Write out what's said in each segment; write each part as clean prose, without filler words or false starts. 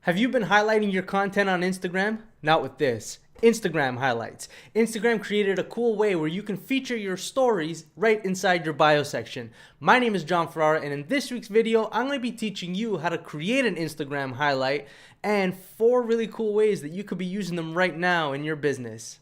Have you been highlighting your content on Instagram? Not with this. Instagram highlights. Instagram created a cool way where you can feature your stories right inside your bio section. My name is John Ferrara, and in this week's video, I'm going to be teaching you how to create an Instagram highlight and 4 really cool ways that you could be using them right now in your business.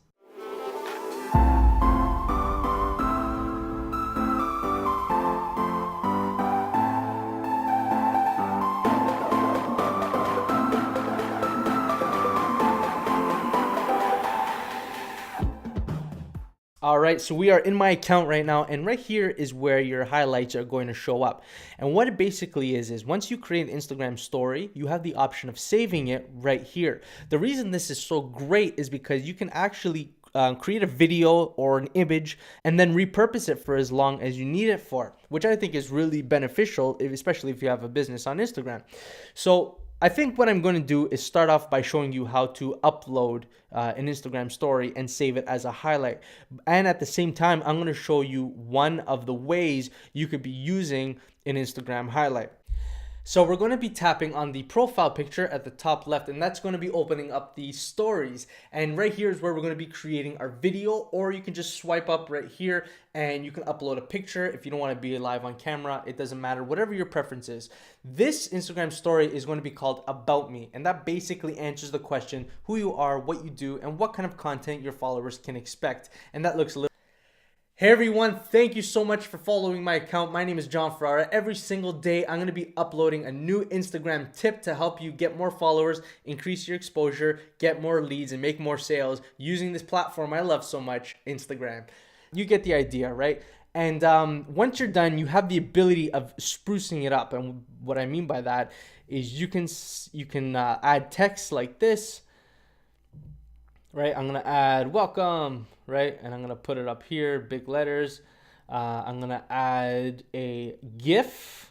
All right, so we are in my account right now, and right here is where your highlights are going to show up. And what it basically is once you create an Instagram story, you have the option of saving it right here. The reason this is so great is because you can actually create a video or an image and then repurpose it for as long as you need it for, which I think is really beneficial, especially if you have a business on Instagram. So I think what I'm going to do is start off by showing you how to upload an Instagram story and save it as a highlight. And at the same time, I'm going to show you one of the ways you could be using an Instagram highlight. So we're going to be tapping on the profile picture at the top left, and that's going to be opening up the stories. And right here is where we're going to be creating our video, or you can just swipe up right here and you can upload a picture. If you don't want to be live on camera, it doesn't matter, whatever your preference is. This Instagram story is going to be called About Me, and that basically answers the question who you are, what you do, and what kind of content your followers can expect. And that looks a little. Hey everyone, thank you so much for following my account. My name is John Ferrara. Every single day, I'm going to be uploading a new Instagram tip to help you get more followers, increase your exposure, get more leads, and make more sales using this platform I love so much, Instagram. You get the idea, right? And once you're done, you have the ability of sprucing it up. And what I mean by that is you can add text like this. Right, I'm gonna add welcome, right, and I'm gonna put it up here, big letters. I'm gonna add a GIF,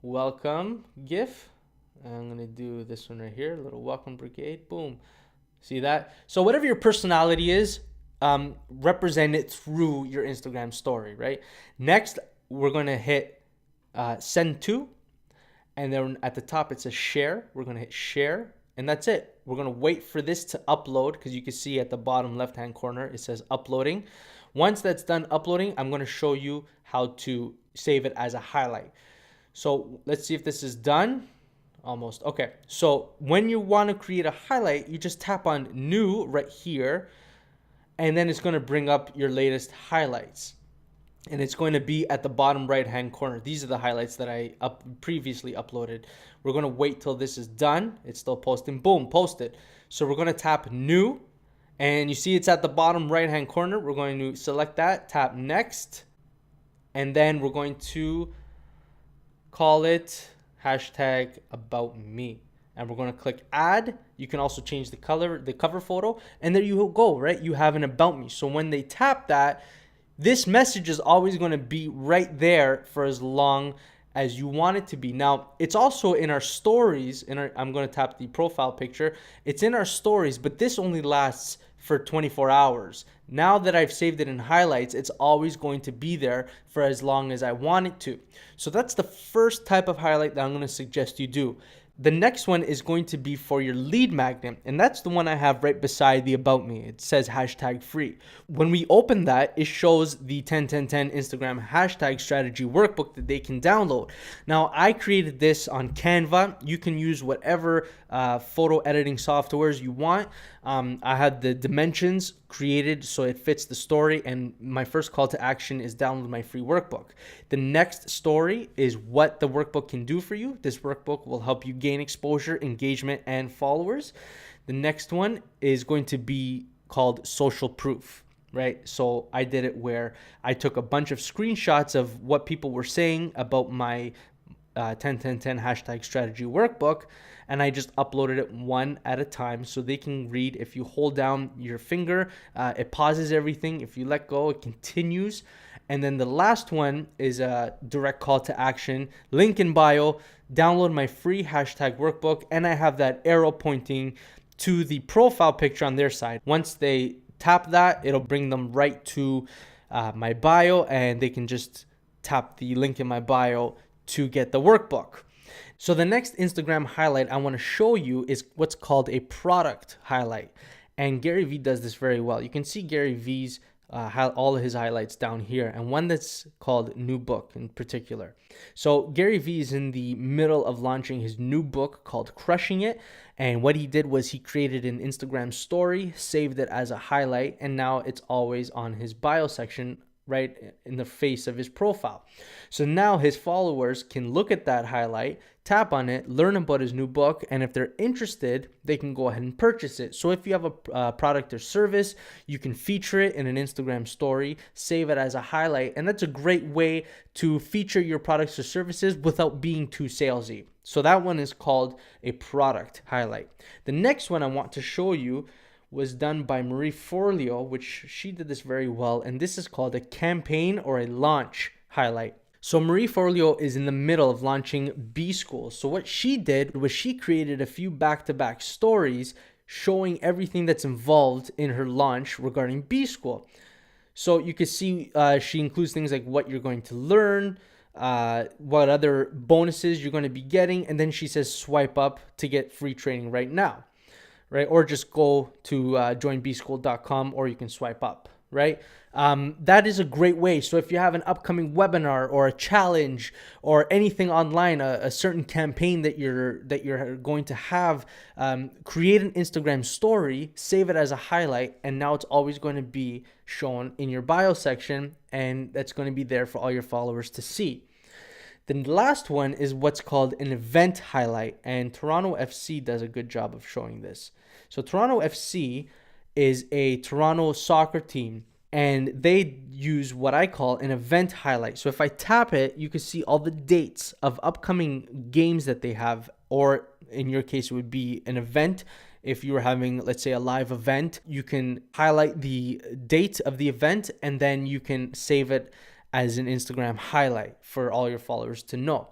welcome GIF. And I'm gonna do this one right here, little welcome brigade, boom. See that? So whatever your personality is, represent it through your Instagram story, right? Next, we're gonna hit send to, and then at the top it says share. We're gonna hit share. And that's it. We're going to wait for this to upload, because you can see at the bottom left-hand corner, it says uploading. Once that's done uploading, I'm going to show you how to save it as a highlight. So let's see if this is done. Almost. Okay. So when you want to create a highlight, you just tap on new right here, and then it's going to bring up your latest highlights. And it's going to be at the bottom right-hand corner. These are the highlights that I previously uploaded. We're going to wait till this is done. It's still posting. Boom, posted. So we're going to tap new. And you see it's at the bottom right-hand corner. We're going to select that, tap next. And then we're going to call it hashtag about me. And we're going to click add. You can also change the color, the cover photo. And there you go, right? You have an about me. So when they tap that, this message is always going to be right there for as long as you want it to be. Now, it's also in our stories. I'm going to tap the profile picture. It's in our stories, but this only lasts for 24 hours. Now that I've saved it in highlights, it's always going to be there for as long as I want it to. So that's the first type of highlight that I'm going to suggest you do. The next one is going to be for your lead magnet, and that's the one I have right beside the about me. It says hashtag free. When we open that, it shows the 10-10-10 Instagram hashtag strategy workbook that they can download. Now, I created this on Canva. You can use whatever photo editing softwares you want. I had the dimensions created so it fits the story, and my first call to action is download my free workbook. The next story is what the workbook can do for you. This workbook will help you gain exposure, engagement, and followers. The next one is going to be called social proof, right? So I did it where I took a bunch of screenshots of what people were saying about my 10-10-10 hashtag strategy workbook, and I just uploaded it one at a time so they can read. If you hold down your finger, it pauses everything. If you let go, it continues. And then the last one is a direct call to action, link in bio, download my free hashtag workbook, and I have that arrow pointing to the profile picture on their side. Once they tap that, it'll bring them right to my bio, and they can just tap the link in my bio to get the workbook. So the next Instagram highlight I want to show you is what's called a product highlight. And Gary Vee does this very well. You can see Gary Vee's all of his highlights down here, and one that's called new book in particular. So Gary Vee is in the middle of launching his new book called Crushing It, and what he did was he created an Instagram story, saved it as a highlight, and now it's always on his bio section right in the face of his profile. So now his followers can look at that highlight, tap on it, learn about his new book, and if they're interested, they can go ahead and purchase it. So if you have a product or service, you can feature it in an Instagram story, save it as a highlight, and that's a great way to feature your products or services without being too salesy. So that one is called a product highlight. The next one I want to show you was done by Marie Forleo, which she did this very well, and this is called a campaign or a launch highlight. So Marie Forleo is in the middle of launching B School. So what she did was she created a few back-to-back stories showing everything that's involved in her launch regarding B School. So you can see she includes things like what you're going to learn, what other bonuses you're going to be getting, and then she says swipe up to get free training right now. Right? Or just go to joinbschool.com, or you can swipe up, right? That is a great way. So if you have an upcoming webinar or a challenge or anything online, a certain campaign that you're going to have, create an Instagram story, save it as a highlight, and now it's always going to be shown in your bio section, and that's going to be there for all your followers to see. The last one is what's called an event highlight, and Toronto FC does a good job of showing this. So Toronto FC is a Toronto soccer team, and they use what I call an event highlight. So if I tap it, you can see all the dates of upcoming games that they have, or in your case, it would be an event. If you were having, let's say, a live event, you can highlight the date of the event, and then you can save it as an Instagram highlight for all your followers to know.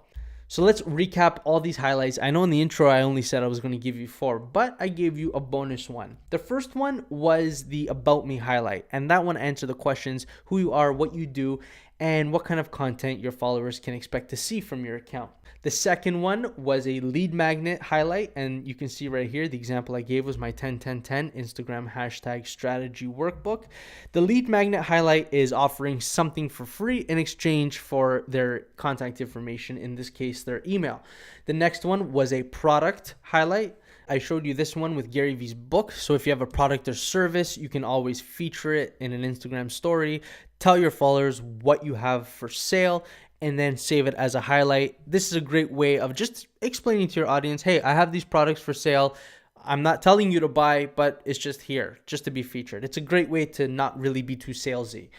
So let's recap all these highlights. I know in the intro I only said I was going to give you 4, but I gave you a bonus one. The first one was the About Me highlight, and that one answered the questions: who you are, what you do, and what kind of content your followers can expect to see from your account. The second one was a lead magnet highlight, and you can see right here the example I gave was my 10-10-10 Instagram hashtag strategy workbook. The lead magnet highlight is offering something for free in exchange for their contact information, in this case their email. The next one was a product highlight. I showed you this one with Gary Vee's book. So if you have a product or service, you can always feature it in an Instagram story, tell your followers what you have for sale, and then save it as a highlight. This is a great way of just explaining to your audience, hey, I have these products for sale. I'm not telling you to buy, but it's just here, just to be featured. It's a great way to not really be too salesy.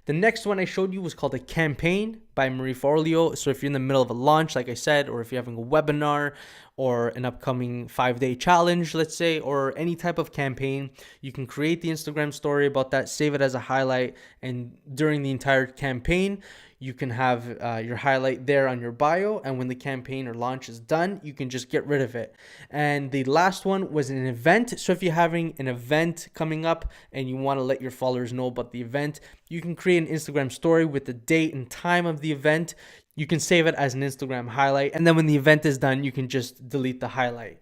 The next one I showed you was called a campaign by Marie Forleo. So if you're in the middle of a launch, like I said, or if you're having a webinar or an upcoming 5-day challenge, let's say, or any type of campaign, you can create the Instagram story about that, save it as a highlight, and during the entire campaign, you can have your highlight there on your bio, and when the campaign or launch is done, you can just get rid of it. And the last one was an event. So if you're having an event coming up and you want to let your followers know about the event, you can create an Instagram story with the date and time of the event. You can save it as an Instagram highlight, and then when the event is done, you can just delete the highlight.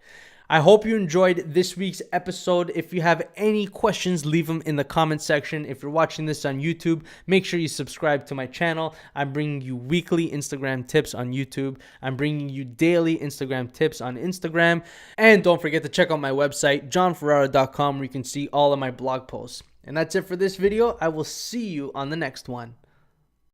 I hope you enjoyed this week's episode. If you have any questions, leave them in the comment section. If you're watching this on YouTube, make sure you subscribe to my channel. I'm bringing you weekly Instagram tips on YouTube. I'm bringing you daily Instagram tips on Instagram. And don't forget to check out my website, johnferrara.com, where you can see all of my blog posts. And that's it for this video. I will see you on the next one.